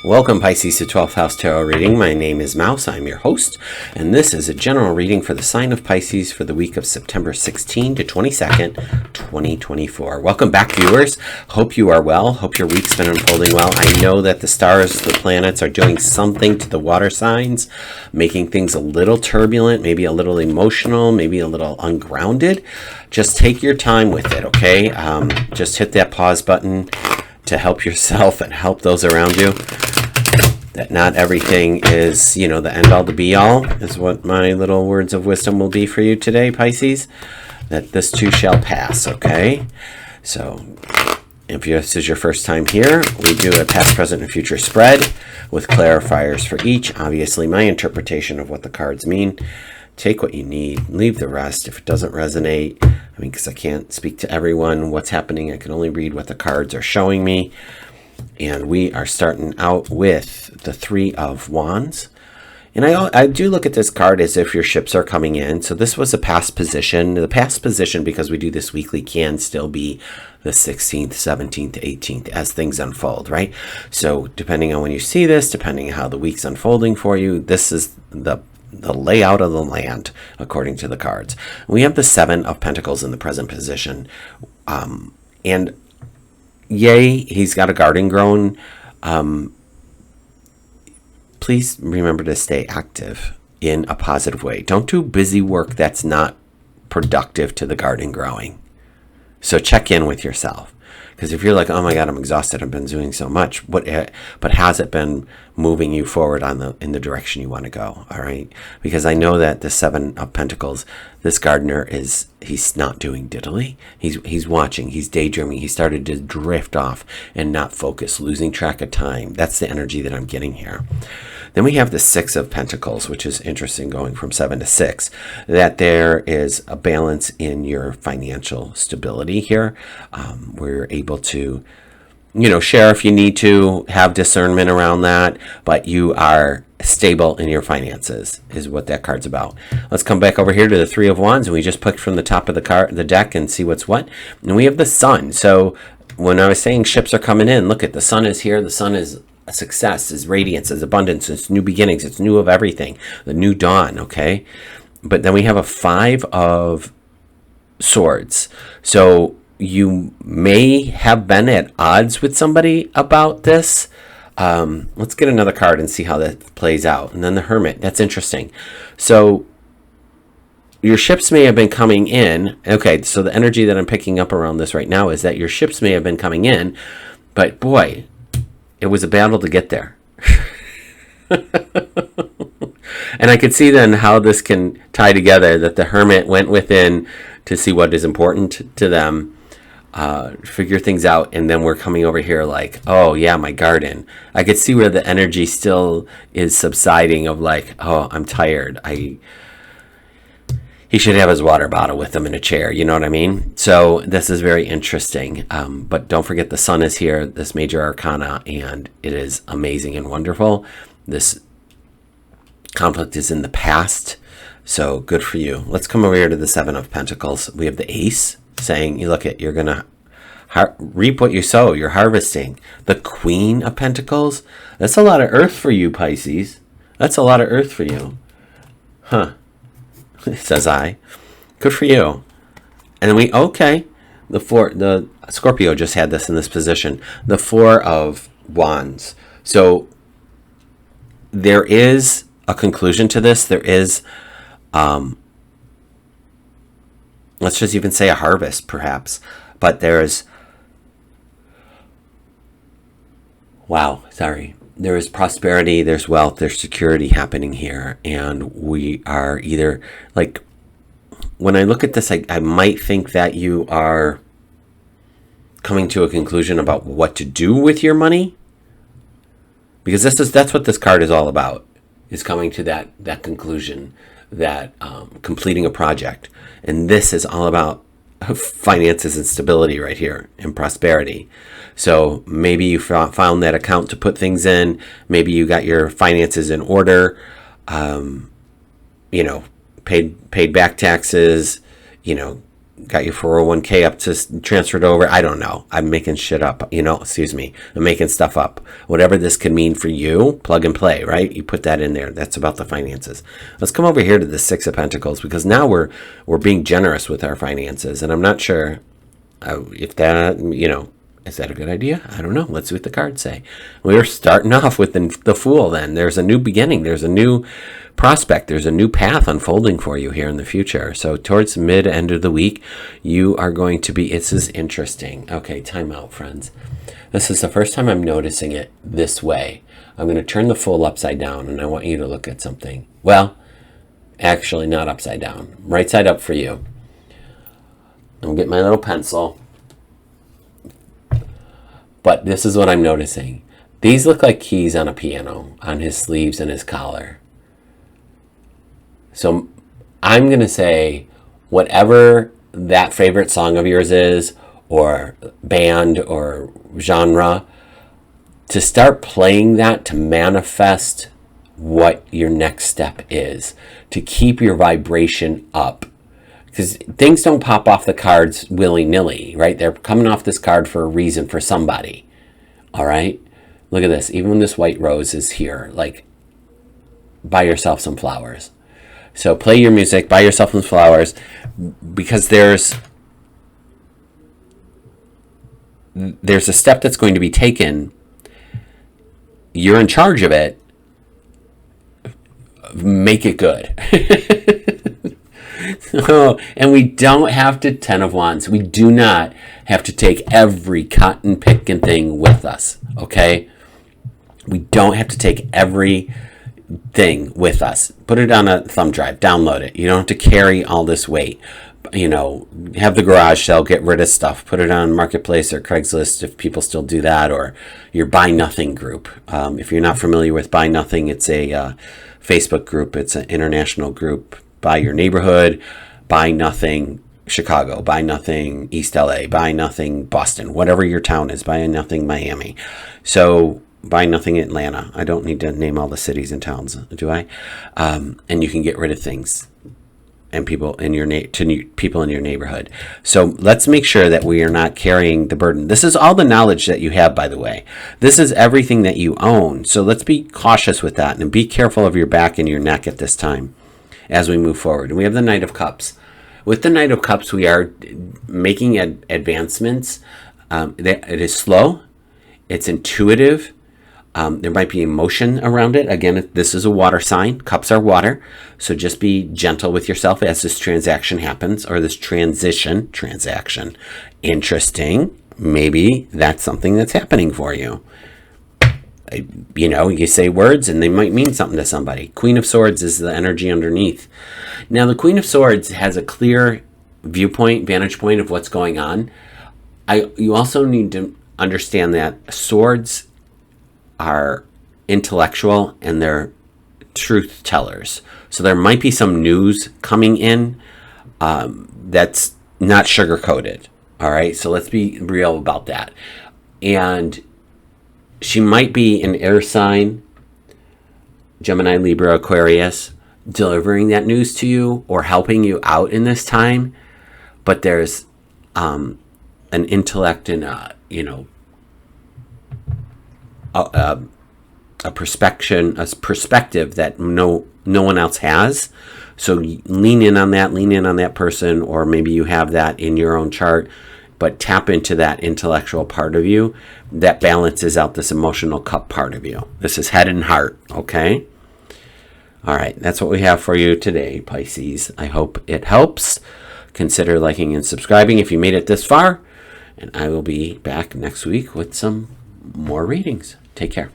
Welcome, Pisces, to 12th House Tarot Reading. My name is Mouse. I'm your host, and this is a general reading for the sign of Pisces for the week of September 16 to 22nd, 2024. Welcome back, viewers. Hope you are well. Hope your week's been unfolding well. I know that the stars, the planets are doing something to the water signs, making things a little turbulent, maybe a little emotional, maybe a little ungrounded. Just take your time with it, okay? Just hit that pause button to help yourself and help those around you. That not everything is, the end all, the be all, is what my little words of wisdom will be for you today, Pisces. That this too shall pass, okay? So, if this is your first time here, we do a past, present, and future spread with clarifiers for each. Obviously, my interpretation of what the cards mean. Take what you need, leave the rest if it doesn't resonate. Because I can't speak to everyone, what's happening. I can only read what the cards are showing me. And we are starting out with the Three of Wands. And I do look at this card as if your ships are coming in. So this was a past position. The past position, because we do this weekly, can still be the 16th, 17th, 18th as things unfold, right? So depending on when you see this, depending on how the week's unfolding for you, this is the layout of the land, according to the cards. We have the Seven of Pentacles in the present position. And yay, he's got a garden grown. Please remember to stay active in a positive way. Don't do busy work that's not productive to the garden growing. So check in with yourself. Because if you're like, oh my God, I'm exhausted, I've been doing so much, but has it been moving you forward in the direction you want to go? All right. Because I know that the Seven of Pentacles, this gardener he's not doing diddly. He's watching, he's daydreaming. He started to drift off and not focus, losing track of time. That's the energy that I'm getting here. Then we have the Six of Pentacles, which is interesting, going from 7 to 6, that there is a balance in your financial stability here. We're able to, share if you need to, have discernment around that, but you are stable in your finances is what that card's about. Let's come back over here to the Three of Wands, and we just picked from the top of the deck and see what's what. And we have the Sun. So when I was saying ships are coming in, look at the Sun is here. The Sun is a success, is radiance, is abundance, it's new beginnings, it's new of everything, the new dawn, okay? But then we have a Five of Swords. So you may have been at odds with somebody about this. Let's get another card and see how that plays out. And then the Hermit, that's interesting. So your ships may have been coming in. Okay, so the energy that I'm picking up around this right now is that your ships may have been coming in, but boy, it was a battle to get there. And I could see then how this can tie together, that the Hermit went within to see what is important to them, figure things out, and then we're coming over here like, oh yeah, my garden. I could see where the energy still is subsiding of like, oh, I'm tired. He should have his water bottle with him in a chair, you know what I mean? So this is very interesting. But don't forget the Sun is here, this major arcana, and it is amazing and wonderful. This conflict is in the past, so good for you. Let's come over here to the Seven of Pentacles. We have the Ace saying, you look at, you're going to reap what you sow, you're harvesting. The Queen of Pentacles, that's a lot of earth for you, Pisces. That's a lot of earth for you. Huh. Says I. Good for you. And then the Scorpio just had this in this position. The Four of Wands. So there is a conclusion to this. There is, let's just even say a harvest, perhaps. But there's, there is prosperity, there's wealth, there's security happening here. And we are either, like, when I look at this, I might think that you are coming to a conclusion about what to do with your money. Because that's what this card is all about, is coming to that conclusion, that completing a project. And this is all about finances and stability right here, and prosperity. So maybe you found that account to put things in. Maybe you got your finances in order, paid back taxes, got your 401k up to transferred over. I don't know. I'm making shit up. Excuse me. I'm making stuff up. Whatever this could mean for you, plug and play, right? You put that in there. That's about the finances. Let's come over here to the Six of Pentacles, because now we're being generous with our finances. And I'm not sure if that, is that a good idea? I don't know. Let's see what the cards say. We're starting off with the Fool then. There's a new beginning. There's a new prospect. There's a new path unfolding for you here in the future. So towards mid-end of the week, you are going to be, this is interesting. Okay, time out, friends. This is the first time I'm noticing it this way. I'm going to turn the Fool upside down, and I want you to look at something. Well, actually not upside down. Right side up for you. I'll get my little pencil. But this is what I'm noticing. These look like keys on a piano, on his sleeves and his collar. So I'm going to say, whatever that favorite song of yours is, or band or genre, to start playing that to manifest what your next step is, to keep your vibration up. Because things don't pop off the cards willy-nilly, right? They're coming off this card for a reason, for somebody. All right? Look at this. Even when this white rose is here, like, buy yourself some flowers. So play your music, buy yourself some flowers, because there's a step that's going to be taken. You're in charge of it. Make it good. And we don't have to, 10 of Wands, we do not have to take every cotton picking thing with us, okay? We don't have to take every thing with us. Put it on a thumb drive, download it. You don't have to carry all this weight. Have the garage sale, get rid of stuff, put it on Marketplace or Craigslist if people still do that, or your Buy Nothing group. If you're not familiar with Buy Nothing, it's a Facebook group. It's an international group. Buy your neighborhood, Buy Nothing Chicago, Buy Nothing East LA, Buy Nothing Boston, whatever your town is, Buy Nothing Miami. So Buy Nothing Atlanta. I don't need to name all the cities and towns, do I? And you can get rid of things and people in your people in your neighborhood. So let's make sure that we are not carrying the burden. This is all the knowledge that you have, by the way. This is everything that you own. So let's be cautious with that and be careful of your back and your neck at this time as we move forward. And we have the Knight of Cups. With the Knight of Cups, we are making advancements. It is slow. It's intuitive. There might be emotion around it. Again, this is a water sign. Cups are water. So just be gentle with yourself as this transaction happens, or this transaction. Interesting. Maybe that's something that's happening for you. You say words and they might mean something to somebody. Queen of Swords is the energy underneath. Now, the Queen of Swords has a clear vantage point of what's going on. You also need to understand that swords are intellectual and they're truth tellers. So there might be some news coming in that's not sugar-coated. All right, so let's be real about that. And she might be an air sign, Gemini, Libra, Aquarius, delivering that news to you or helping you out in this time. But there's an intellect and a perspective that no one else has. So lean in on that person, or maybe you have that in your own chart. But tap into that intellectual part of you that balances out this emotional cup part of you. This is head and heart, okay? All right, that's what we have for you today, Pisces. I hope it helps. Consider liking and subscribing if you made it this far. And I will be back next week with some more readings. Take care.